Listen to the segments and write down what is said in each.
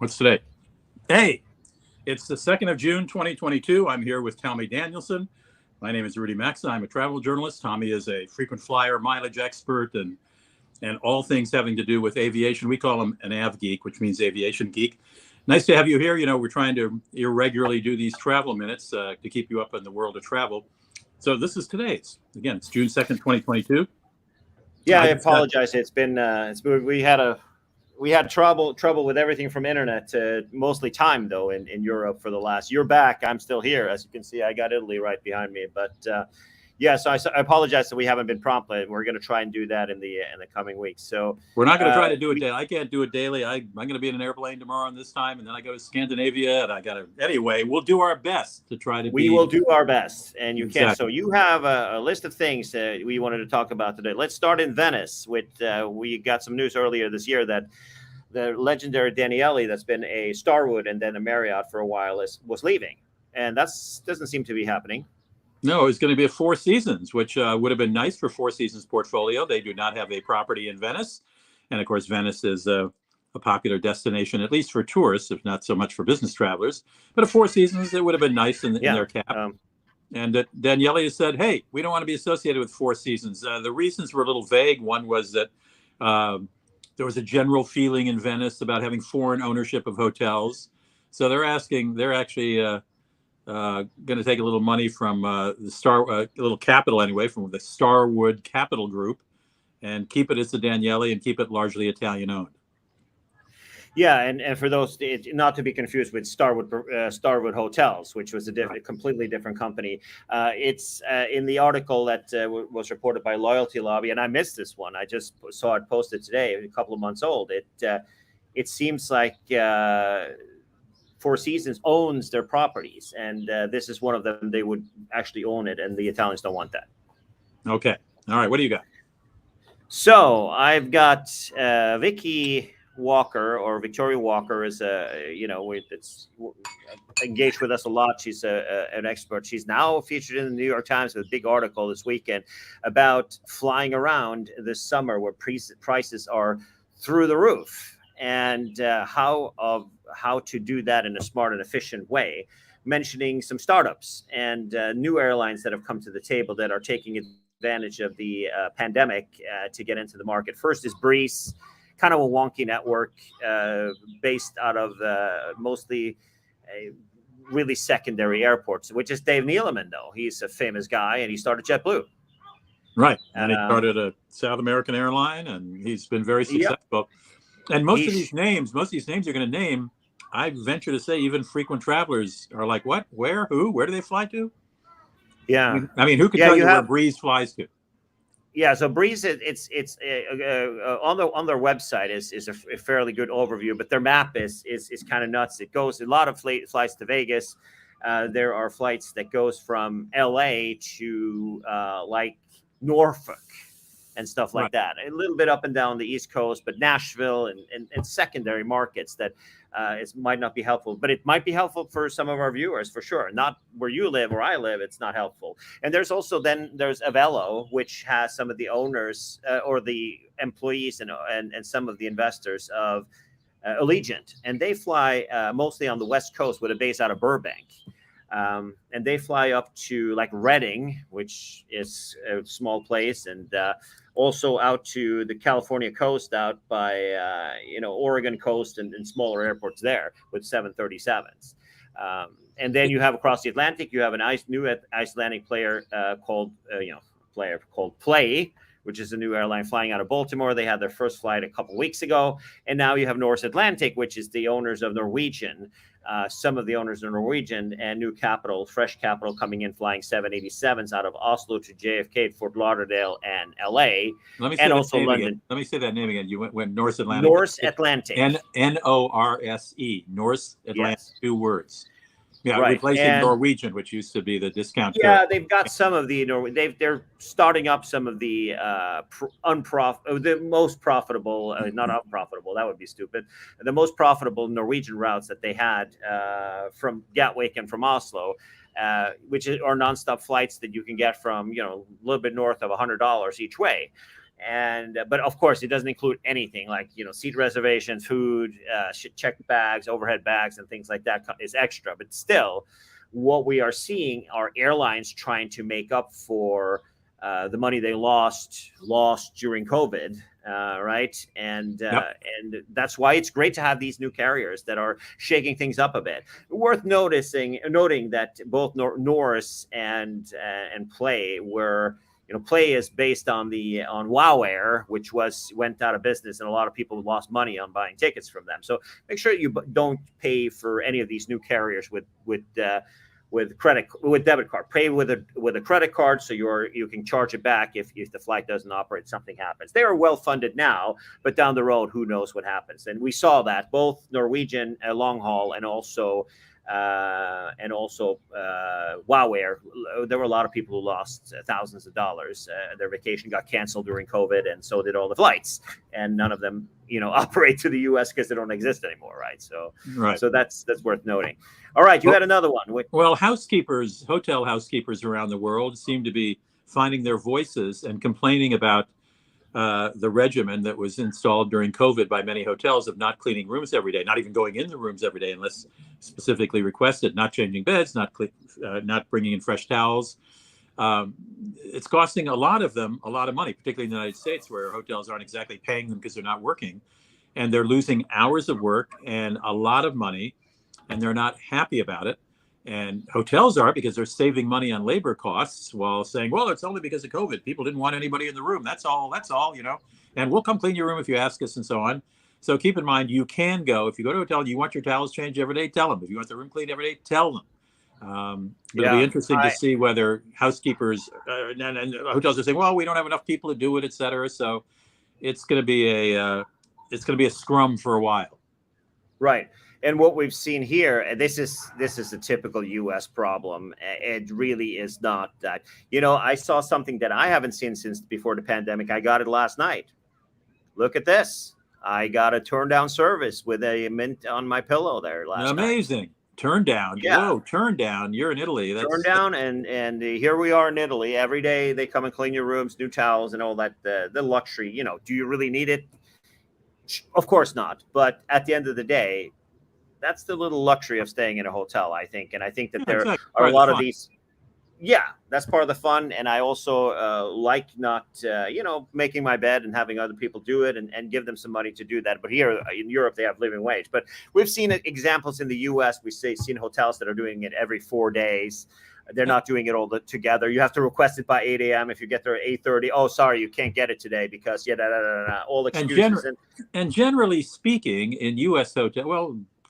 What's today? Hey, it's the 2nd of June, 2022. I'm here with Tommy Danielson. My name is Rudy Maxa. I'm a travel journalist. Tommy is a frequent flyer, mileage expert, and all things having to do with aviation. We call him an av geek, which means aviation geek. Nice to have you here. You know, we're trying to irregularly do these travel minutes to keep you up in the world of travel. So this is today's. Again, it's June 2nd, 2022. Yeah, I apologize. We had trouble with everything from internet to mostly time though in Europe for the last. You're back. I'm still here, as you can see. I got Italy right behind me, but so I apologize that we haven't been prompt. We're going to try and do that in the coming weeks. So we're not going to try to do it daily. I can't do it daily. I'm going to be in an airplane tomorrow on this time, and then I go to Scandinavia, and I got to. Anyway, we'll do our best to try to. We will do our best, and you exactly. can. So you have a list of things we wanted to talk about today. Let's start in Venice. We got some news earlier this year that the legendary Daniele, that's been a Starwood and then a Marriott for a while, was leaving, and that doesn't seem to be happening. No, it's going to be a Four Seasons, which would have been nice for Four Seasons portfolio. They do not have a property in Venice. And of course, Venice is a popular destination, at least for tourists, if not so much for business travelers. But a Four Seasons, it would have been nice in their cap. And Daniele has said, hey, we don't want to be associated with Four Seasons. The reasons were a little vague. One was that there was a general feeling in Venice about having foreign ownership of hotels. So they're actually going to take a little money from a little capital anyway, from the Starwood Capital Group, and keep it as the Daniele and keep it largely Italian owned. Yeah, and for those, not to be confused with Starwood Hotels, which was a completely different company. It's in the article that was reported by Loyalty Lobby, and I missed this one. I just saw it posted today, a couple of months old. It seems like Four Seasons owns their properties, and this is one of them. They would actually own it, and the Italians don't want that. Okay. All right. What do you got? So I've got Vicky Walker, or Victoria Walker, is it's engaged with us a lot. She's an expert. She's now featured in the New York Times with a big article this weekend about flying around this summer, where prices are through the roof, and how to do that in a smart and efficient way, mentioning some startups and new airlines that have come to the table that are taking advantage of the pandemic to get into the market. First is Breeze, kind of a wonky network based out of mostly really secondary airports, which is Dave Neeleman, though. He's a famous guy, and he started JetBlue. Right. And he started a South American airline, and he's been very successful. Yep. And most of these names you're going to name, I venture to say even frequent travelers are like, what, where, who, where do they fly to? Yeah. I mean who could tell you where Breeze flies to? Yeah, so Breeze, it's on their website is a fairly good overview, but their map is kind of nuts. It goes a lot of flights to Vegas. There are flights that goes from LA to like Norfolk and stuff like that. A little bit up and down the East Coast, but Nashville and secondary markets that might not be helpful, but it might be helpful for some of our viewers for sure. Not where you live or I live, it's not helpful. And there's Avelo, which has some of the owners or the employees and some of the investors of Allegiant, and they fly mostly on the West Coast with a base out of Burbank. And they fly up to like Redding, which is a small place, and also out to the California coast, out by Oregon coast and smaller airports there with 737s. And then you have across the Atlantic, you have a new Icelandic player called Play, which is a new airline flying out of Baltimore. They had their first flight a couple weeks ago. And now you have Norse Atlantic, which is the owners of Norwegian. Some of the owners of Norwegian and new capital, fresh capital coming in, flying 787s out of Oslo to JFK, Fort Lauderdale, and LA. And also London. Again. Let me say that name again. You went Norse Atlantic. Norse Atlantic. Norse, Norse Atlantic, yes. 2 words. Yeah, right. Replacing Norwegian, which used to be the discount. Yeah, they've got some of the they're starting up some of the the most profitable, not unprofitable. That would be stupid. The most profitable Norwegian routes that they had from Gatwick and from Oslo, which are nonstop flights that you can get from a little bit north of $100 each way. And but of course, it doesn't include anything like seat reservations, food, check bags, overhead bags, and things like that is extra. But still, what we are seeing are airlines trying to make up for the money they lost during COVID, right? And and that's why it's great to have these new carriers that are shaking things up a bit. Worth noting that both Norris and Play were. Play is based on Wow Air, which went out of business, and a lot of people lost money on buying tickets from them. So make sure you don't pay for any of these new carriers with debit card. Pay with a credit card, so you can charge it back if the flight doesn't operate, something happens. They are well funded now, but down the road, who knows what happens? And we saw that both Norwegian long haul and also Wow Air. There were a lot of people who lost thousands of dollars. Their vacation got canceled during COVID, and so did all the flights. And none of them, operate to the U.S. because they don't exist anymore, right? So that's worth noting. All right, you had another one. Well, hotel housekeepers around the world seem to be finding their voices and complaining about the regimen that was installed during COVID by many hotels of not cleaning rooms every day, not even going in the rooms every day unless specifically requested, not changing beds, not bringing in fresh towels. It's costing a lot of them a lot of money, particularly in the United States, where hotels aren't exactly paying them because they're not working, and they're losing hours of work and a lot of money, and they're not happy about it. And hotels are, because they're saving money on labor costs while saying, well, it's only because of COVID. People didn't want anybody in the room. That's all, and we'll come clean your room if you ask us and so on. So keep in mind, you can go, if you go to a hotel, you want your towels changed every day, tell them. If you want the room cleaned every day, tell them. It'll be interesting to see whether housekeepers and hotels are saying, well, we don't have enough people to do it, et cetera. So it's going to be a scrum for a while. Right. And what we've seen here, and this is a typical U.S. problem. It really is not that. I saw something that I haven't seen since before the pandemic. I got it last night. Look at this. I got a turn down service with a mint on my pillow there last night. Amazing. Turn down. Yeah. Whoa, turn down. You're in Italy. Turn down, and here we are in Italy. Every day they come and clean your rooms, new towels and all that. The luxury. Do you really need it? Of course not. But at the end of the day, that's the little luxury of staying in a hotel, I think. And I think that there are a lot of these. Yeah, that's part of the fun. And I also like not, making my bed and having other people do it and give them some money to do that. But here in Europe, they have living wage. But we've seen examples in the U.S. We've seen hotels that are doing it every 4 days. They're not doing it all together. You have to request it by 8 a.m. If you get there at 8:30, oh, sorry, you can't get it today because all excuses. And generally speaking, in U.S.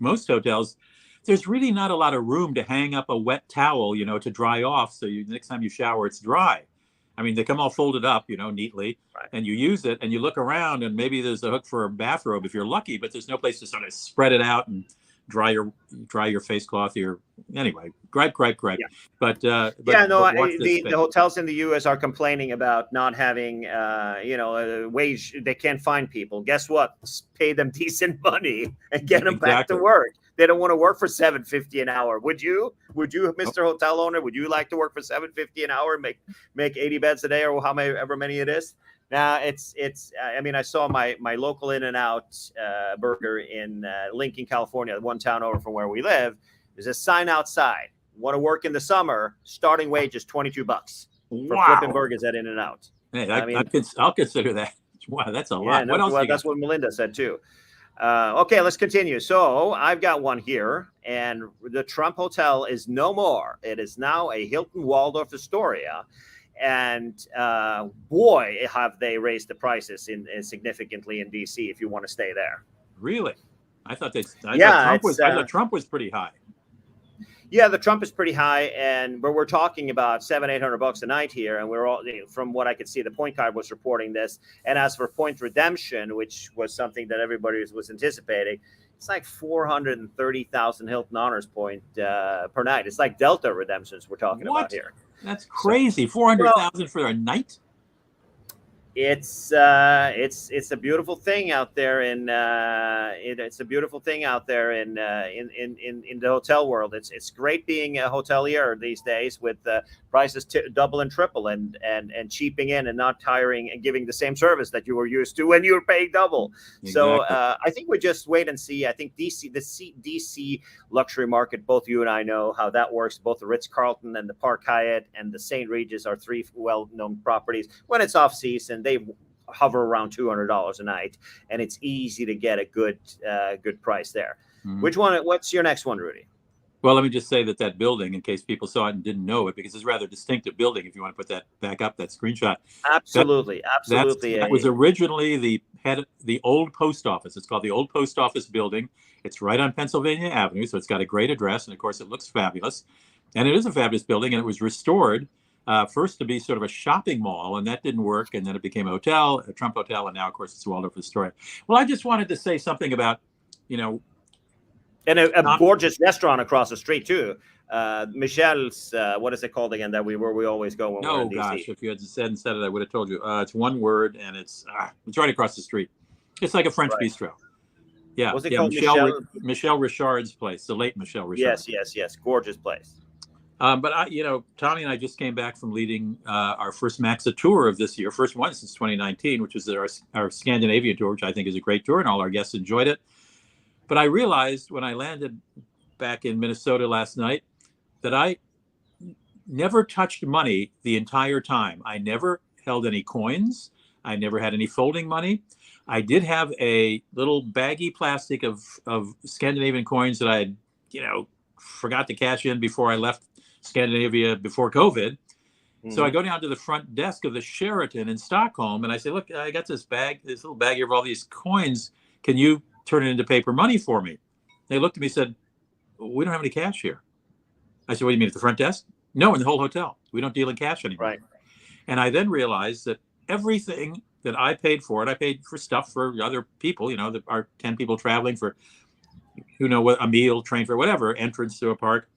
most hotels, there's really not a lot of room to hang up a wet towel, to dry off. So next time you shower, it's dry. I mean, they come all folded up, neatly, right. And you use it and you look around and maybe there's a hook for a bathrobe if you're lucky, but there's no place to sort of spread it out and dry your face cloth. Anyway, gripe. Yeah. But the hotels in the U.S. are complaining about not having, a wage. They can't find people. Guess what? Pay them decent money and get them back to work. They don't want to work for $7.50 an hour. Would you, Mr. Hotel owner? Would you like to work for $7.50 an hour and make 80 beds a day or however many it is? Now it's. I mean, I saw my local In-N-Out burger in Lincoln, California, one town over from where we live. There's a sign outside. Want to work in the summer? Starting wage is $22 for flipping burgers at In-N-Out. Hey, I'll consider that. Wow, that's a lot. What else? That's what Melinda said too. Okay, let's continue. So I've got one here, and the Trump Hotel is no more. It is now a Hilton Waldorf Astoria. And boy, have they raised the prices significantly in DC if you want to stay there. Really? I thought Trump was pretty high. Yeah, the Trump is pretty high, but we're talking about $700-800 a night here, and we're all, from what I could see, the Point Card was reporting this. And as for point redemption, which was something that everybody was anticipating, it's like 430,000 Hilton Honors point per night. It's like Delta redemptions we're talking about here. That's crazy. 400,000 for a night. It's a beautiful thing out there in it's a beautiful thing out there in the hotel world. It's great being a hotelier these days with prices double and triple, and cheaping in and not tiring and giving the same service that you were used to when you were paying double. Exactly. So I think we just wait and see. I think DC luxury market, both you and I know how that works. Both the Ritz-Carlton and the Park Hyatt and the St. Regis are three well-known properties. When it's off season, they hover around $200 a night, and it's easy to get a good price there. Mm-hmm. What's your next one, Rudy? Well, let me just say that building, in case people saw it and didn't know it, because it's a rather distinctive building. If you want to put that back up, that screenshot. Absolutely. That was originally the old post office. It's called the Old Post Office Building. It's right on Pennsylvania Avenue, so it's got a great address, and of course it looks fabulous. And it is a fabulous building, and it was restored first to be sort of a shopping mall, and that didn't work, and then it became a hotel, a Trump Hotel, and now, of course, it's Waldorf Astoria. Well, I just wanted to say something about, and a gorgeous restaurant across the street too. Michelle's, what is it called again? That we always go when we're in DC. Gosh, if you had said instead of that, I would have told you. It's one word, and it's right across the street. It's like a French bistro. Yeah, was it called Michelle Richard's place, the late Michelle Richard. Yes, gorgeous place. But Tommy and I just came back from leading our first Maxa tour of this year, first one since 2019, which was our Scandinavian tour, which I think is a great tour, and all our guests enjoyed it. But I realized when I landed back in Minnesota last night that I never touched money the entire time. I never held any coins. I never had any folding money. I did have a little baggy plastic of Scandinavian coins that I had, forgot to cash in before I left Scandinavia before COVID. Mm-hmm. So I go down to the front desk of the Sheraton in Stockholm, and I say, look, I got this little bag here of all these coins. Can you turn it into paper money for me? They looked at me and said, we don't have any cash here. I said, what do you mean, at the front desk? No, in the whole hotel. We don't deal in cash anymore. Right. And I then realized that everything that I paid for it, I paid for stuff for other people, there are 10 people traveling for, a meal, train fare, whatever, entrance to a park.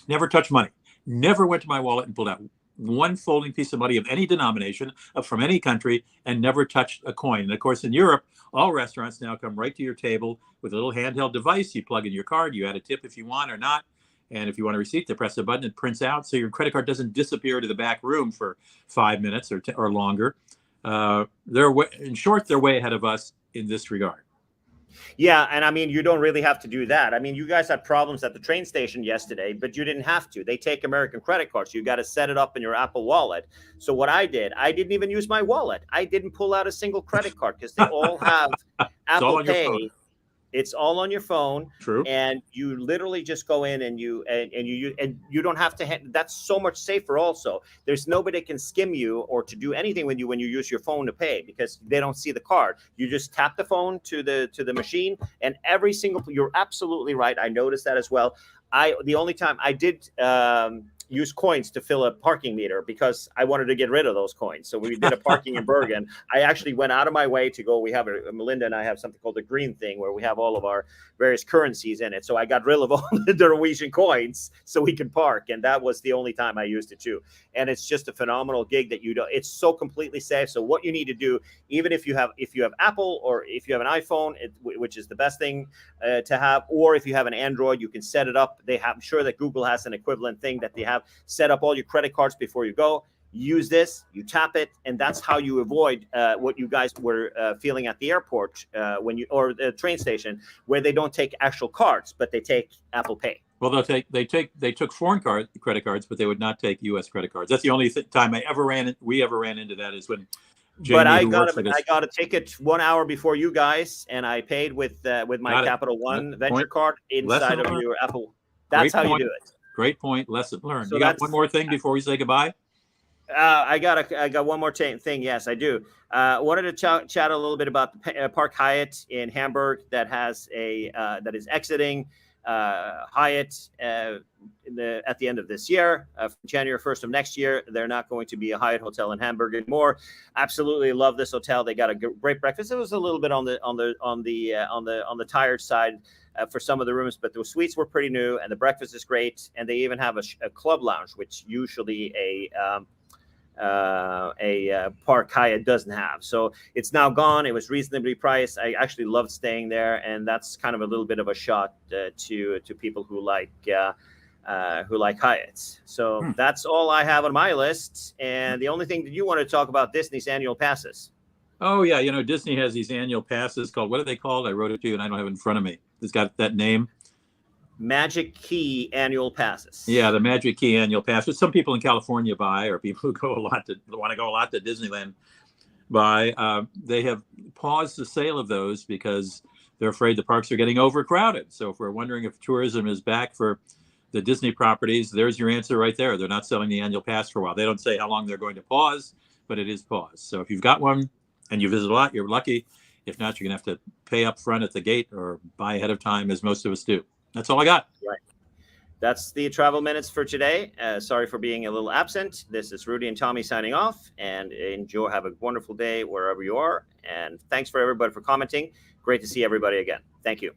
Never touched money. Never went to my wallet and pulled out one folding piece of money of any denomination from any country, and never touched a coin. And of course, in Europe, all restaurants now come right to your table with a little handheld device. You plug in your card, you add a tip if you want or not. And if you want a receipt, they press a button, it prints out. So your credit card doesn't disappear to the back room for 5 minutes or longer. They're way ahead of us in this regard. Yeah, and I mean, you don't really have to do that. I mean, you guys had problems at the train station yesterday, but you didn't have to. They take American credit cards. You got to set it up in your Apple Wallet. So what I did, I didn't even use my wallet. I didn't pull out a single credit card because they all have Apple Pay. It's all on your phone. True. And you literally just go in and you don't have to. That's so much safer. Also, there's nobody that can skim you or to do anything with you when you use your phone to pay because they don't see the card. You just tap the phone to the machine, and every single. You're absolutely right. I noticed that as well. The only time I did use coins to fill a parking meter because I wanted to get rid of those coins. So we did a parking in Bergen. I actually went out of my way to go. We have Melinda and I have something called the green thing where we have all of our various currencies in it. So I got rid of all the Norwegian coins so we can park. And that was the only time I used it too. And it's just a phenomenal gig that it's so completely safe. So what you need to do, even if you have Apple or if you have an iPhone, which is the best thing to have, or if you have an Android, you can set it up. I'm sure that Google has an equivalent thing that they have. Set up all your credit cards before you go. Use this, you tap it, and that's how you avoid what you guys were feeling at the airport or the train station, where they don't take actual cards, but they take Apple Pay. Well, they took foreign credit cards, but they would not take U.S. credit cards. That's the only time we ever ran into that is when. Jamie, but I got a ticket 1 hour before you guys, and I paid with my Capital One Venture card inside of your Apple. That's how you do it. Great point. Lesson learned. So you got one more thing before we say goodbye? I got one more thing. Yes, I do. Wanted to chat a little bit about the Park Hyatt in Hamburg that has that is exiting Hyatt at the end of this year. January 1st of next year, they're not going to be a Hyatt hotel in Hamburg anymore. Absolutely love this hotel. They got a great breakfast. It was a little bit on the tired side for some of the rooms, but the suites were pretty new, and the breakfast is great. And they even have a club lounge, which usually a Park Hyatt doesn't have. So it's now gone. It was reasonably priced. I actually loved staying there, and that's kind of a little bit of a shot to people who like who like Hyatts. So that's all I have on my list. And the only thing that you want to talk about Disney's annual passes. Oh yeah, Disney has these annual passes called, what are they called? I wrote it to you and I don't have it in front of me. It's got that name. Magic Key annual passes. Yeah, the Magic Key annual pass, which some people in California buy, or people who want to go a lot to Disneyland buy. They have paused the sale of those because they're afraid the parks are getting overcrowded. So if we're wondering if tourism is back for the Disney properties, there's your answer right there. They're not selling the annual pass for a while. They don't say how long they're going to pause, but it is paused. So if you've got one and you visit a lot, you're lucky. If not, you're going to have to pay up front at the gate or buy ahead of time, as most of us do. That's all I got. Right. That's the Travel Minutes for today. Sorry for being a little absent. This is Rudy and Tommy signing off, and enjoy. Have a wonderful day wherever you are. And thanks for everybody for commenting. Great to see everybody again. Thank you.